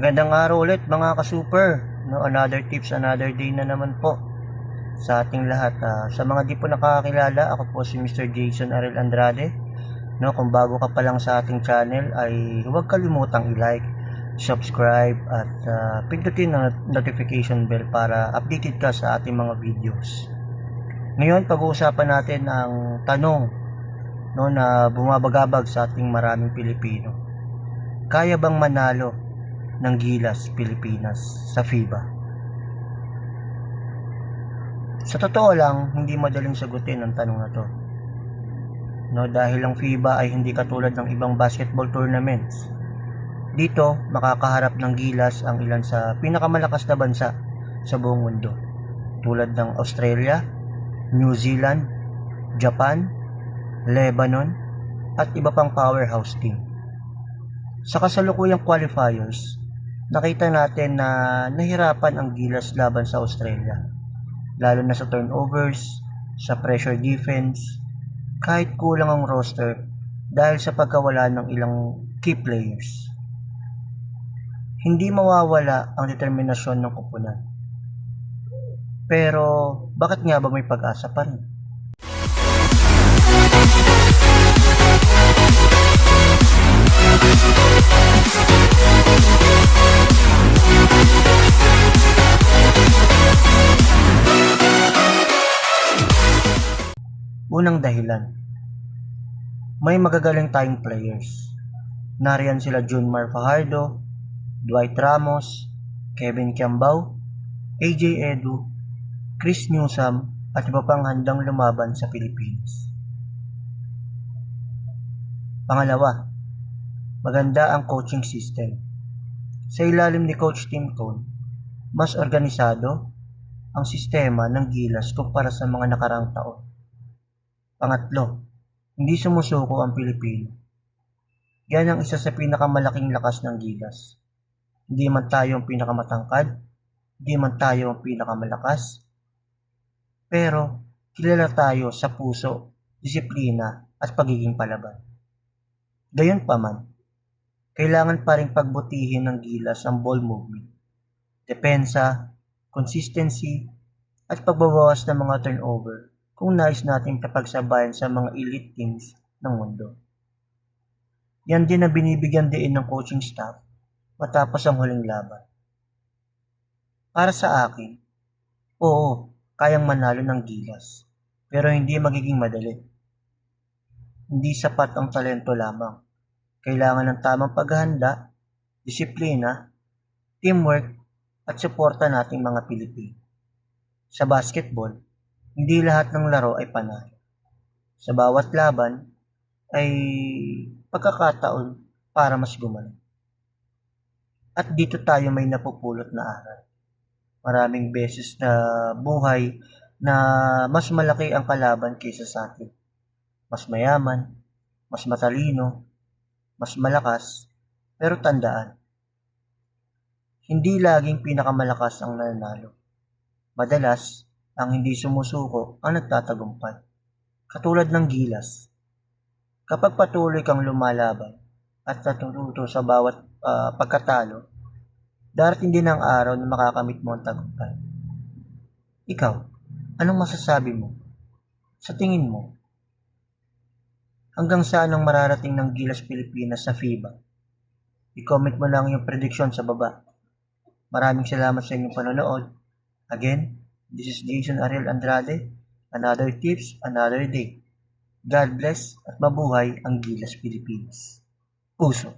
Magandang araw ulit mga ka-super. Another tips, another day na naman po sa ating lahat. Sa mga di po nakakakilala, ako po si Mr. Jason Ariel Andrade. Kung bago ka pa lang sa ating channel ay huwag kalimutang i-like, subscribe at pindutin ang notification bell para updated ka sa ating mga videos. Ngayon pag-uusapan natin ang tanong na bumabagabag sa ating maraming Pilipino. Kaya bang manalo ng Gilas Pilipinas sa FIBA? Sa totoo lang, hindi madaling sagutin ang tanong na to. Dahil ang FIBA ay hindi katulad ng ibang basketball tournaments. Dito, makakaharap ng Gilas ang ilan sa pinakamalakas na bansa sa buong mundo. Tulad ng Australia, New Zealand, Japan, Lebanon, at iba pang powerhouse team. Sa kasalukuyang qualifiers, nakita natin na nahirapan ang Gilas laban sa Australia, lalo na sa turnovers, sa pressure defense, kahit kulang ang roster dahil sa pagkawala ng ilang key players. Hindi mawawala ang determinasyon ng koponan. Pero bakit nga ba may pag-asa pa rin? Unang dahilan, may magagaling tayong players. Nariyan sila Junmar Fajardo, Dwight Ramos, Kevin Kiambao, AJ Edu, Chris Newsome at iba pang handang lumaban sa Pilipinas. Pangalawa, maganda ang coaching system. Sa ilalim ni Coach Tim Cone, mas organisado ang sistema ng Gilas kumpara sa mga nakarang taon. Pangatlo, hindi sumusuko ang Pilipino. Yan ang isa sa pinakamalaking lakas ng Gilas. Hindi man tayo ang pinakamatangkad, hindi man tayo ang pinakamalakas, pero kilala tayo sa puso, disiplina at pagiging palaban. Gayunpaman, kailangan pa rin pagbutihin ng Gilas ang ball movement, depensa, consistency, at pagbabawas ng mga turnover kung nais natin kapagsabayan sa mga elite teams ng mundo. Yan din ang binibigyan diin ng coaching staff matapos ang huling laban. Para sa akin, oo, kayang manalo ng Gilas, pero hindi magiging madali. Hindi sapat ang talento lamang. Kailangan ng tamang paghahanda, disiplina, teamwork, at suporta nating mga Pilipino. Sa basketball, hindi lahat ng laro ay panalo. Sa bawat laban ay pagkakataon para mas gumaling. At dito tayo may napupulot na aral. Maraming beses na buhay na mas malaki ang kalaban kaysa sa atin. Mas mayaman, mas matalino, mas malakas, pero tandaan, hindi laging pinakamalakas ang nanalo. Madalas, ang hindi sumusuko ang nagtatagumpay. Katulad ng Gilas. Kapag patuloy kang lumalaban at natututo sa bawat pagkatalo, darating din ang araw na makakamit mo ang tagumpay. Ikaw, anong masasabi mo? Sa tingin mo, hanggang saan ang mararating ng Gilas Pilipinas sa FIBA? I-comment mo lang yung prediction sa baba. Maraming salamat sa inyong panonood. Again, this is Jason Ariel Andrade. Another tips, another day. God bless at mabuhay ang Gilas Pilipinas. Puso.